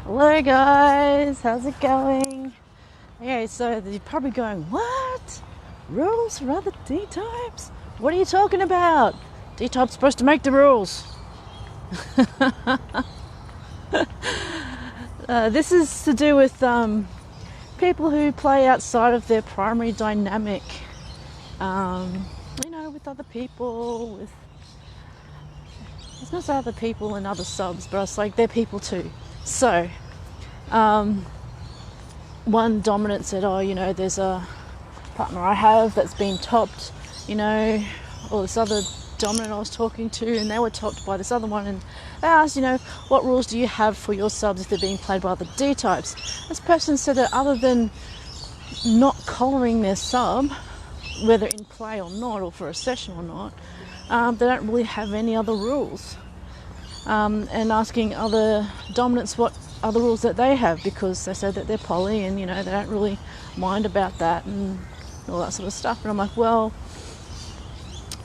Hello guys, how's it going? Okay, so you're probably going, what? Rules for other D-types? What are you talking about? D-type's supposed to make the rules. This is to do with people who play outside of their primary dynamic. With other people, I was going to say other people and other subs, but it's like they're people too. So, one dominant said, there's a partner I have that's been topped, or this other dominant I was talking to, and they were topped by this other one, and they asked, what rules do you have for your subs if they're being played by other D-types? This person said that other than not collaring their sub, whether in play or not, or for a session or not, they don't really have any other rules. And asking other dominants what other rules that they have, because they said that they're poly and, they don't really mind about that and all that sort of stuff. And I'm like, well,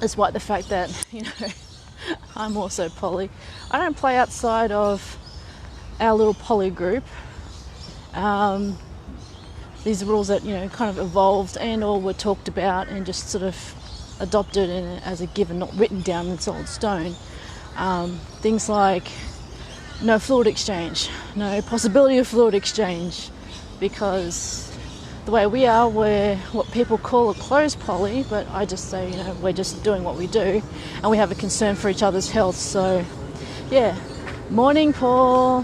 despite the fact that, I'm also poly, I don't play outside of our little poly group. These are rules that, kind of evolved and or were talked about and just sort of adopted as a given, not written down in solid stone. Things like no fluid exchange, no possibility of fluid exchange, because the way we are, we're what people call a closed poly, but I just say, we're just doing what we do and we have a concern for each other's health. So, yeah. Morning, Paul.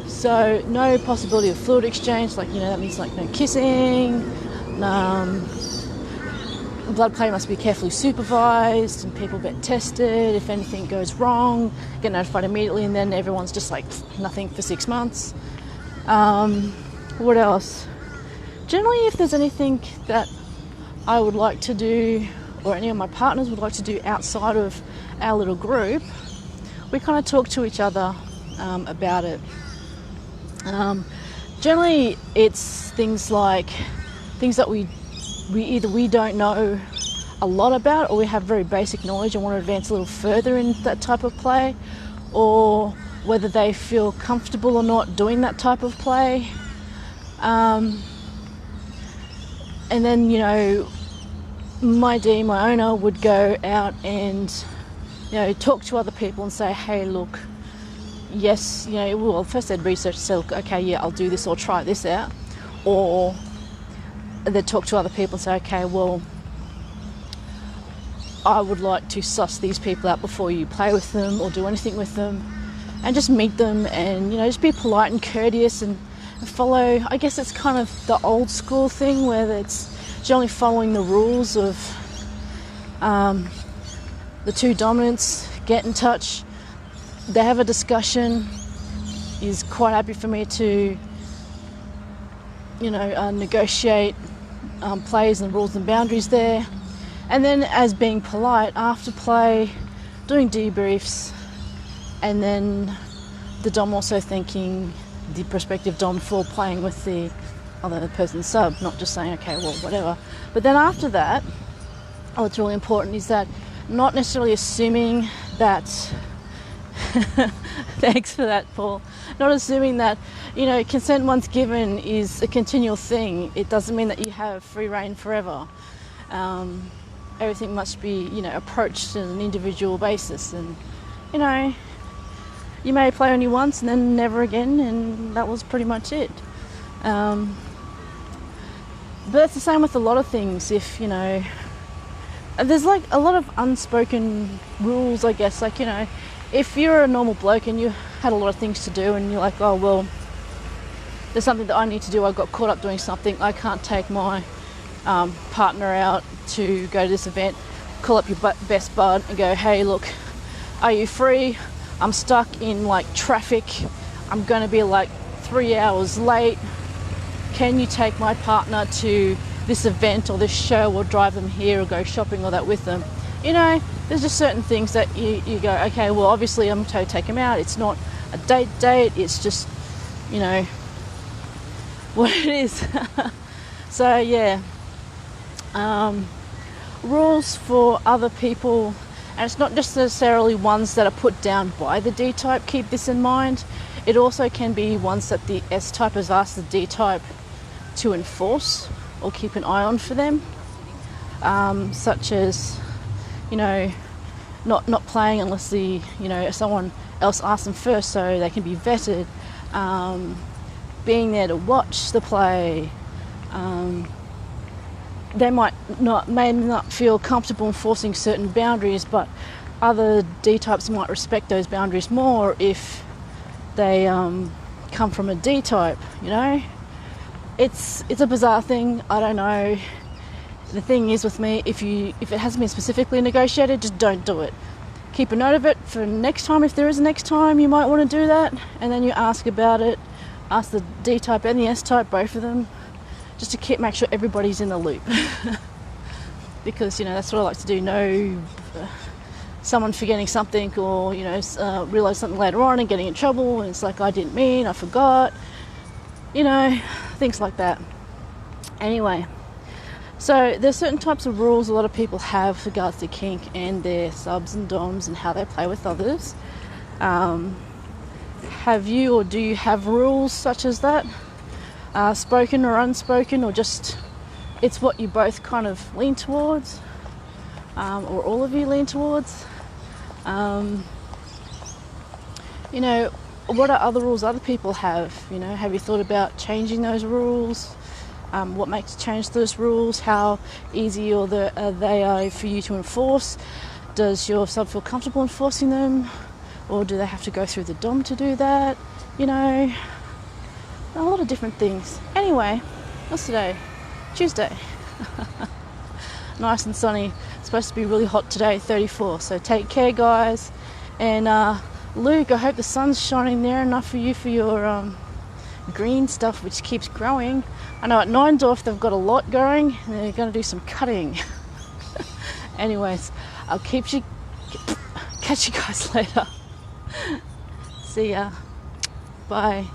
So no possibility of fluid exchange, that means no kissing, blood play must be carefully supervised and people get tested. If anything goes wrong, get notified immediately, and then everyone's just nothing for 6 months. What else? Generally, if there's anything that I would like to do, or any of my partners would like to do outside of our little group, we kind of talk to each other about it. Generally, it's things that we don't know a lot about, or we have very basic knowledge and want to advance a little further in that type of play, or whether they feel comfortable or not doing that type of play. And then, my owner would go out and, talk to other people and say, hey, look, yes, first they'd research, say, look, okay, yeah, I'll do this or try this out. Or they'd talk to other people and say, okay, well, I would like to suss these people out before you play with them or do anything with them, and just meet them and, just be polite and courteous and follow, I guess it's kind of the old school thing where it's generally following the rules of the two dominants get in touch, they have a discussion, is quite happy for me to, negotiate plays and rules and boundaries there. And then, as being polite, after play, doing debriefs, and then the dom also thanking the prospective dom for playing with the other person's sub, not just saying, okay, well, whatever. But then after that, what's really important is that not necessarily assuming that thanks for that, Paul. Not assuming that, consent once given is a continual thing. It doesn't mean that you have free reign forever. Everything must be, approached on an individual basis. And, you may play only once and then never again, and that was pretty much it. But it's the same with a lot of things. If, there's a lot of unspoken rules, I guess. If you're a normal bloke and you had a lot of things to do and you're like, oh, well, there's something that I need to do, I got caught up doing something, I can't take my partner out to go to this event, call up your best bud and go, hey, look, are you free? I'm stuck in traffic. I'm going to be 3 hours late. Can you take my partner to this event or this show, or drive them here, or go shopping or that with them? There's just certain things that you go, okay, well, obviously I'm going to take him out. It's not a date, it's just, what it is. So, yeah. Rules for other people And it's not just necessarily ones that are put down by the D-type, keep this in mind. It also can be ones that the S-type has asked the D-type to enforce or keep an eye on for them, such as, you know, not playing unless someone else asks them first, so they can be vetted. Being there to watch the play. They may not feel comfortable enforcing certain boundaries, but other D-types might respect those boundaries more if they come from a D-type, you know? It's a bizarre thing, I don't know. The thing is with me, if it hasn't been specifically negotiated, just don't do it. Keep a note of it for next time. If there is a next time, you might want to do that, and then you ask about it. Ask the D-type and the S-type, both of them, just to make sure everybody's in the loop. Because, that's what I like to do. Know someone forgetting something, or, realise something later on and getting in trouble, and it's like, I didn't mean, I forgot. Things like that. Anyway, so there's certain types of rules a lot of people have with regards to kink and their subs and doms and how they play with others. Have you or do you have rules such as that? Spoken or unspoken, or just it's what you both kind of lean towards, or all of you lean towards? What are other rules other people have? Have you thought about changing those rules? What makes you change those rules? How easy they are for you to enforce? Does your sub feel comfortable enforcing them? Or do they have to go through the dom to do that? A lot of different things. Anyway, what's today? Tuesday. Nice and sunny. It's supposed to be really hot today, 34. So take care, guys. And Luke, I hope the sun's shining there enough for you for your green stuff, which keeps growing. I know at Neindorf they've got a lot going, and they're going to do some cutting. Anyways, I'll catch you guys later. See ya. Bye.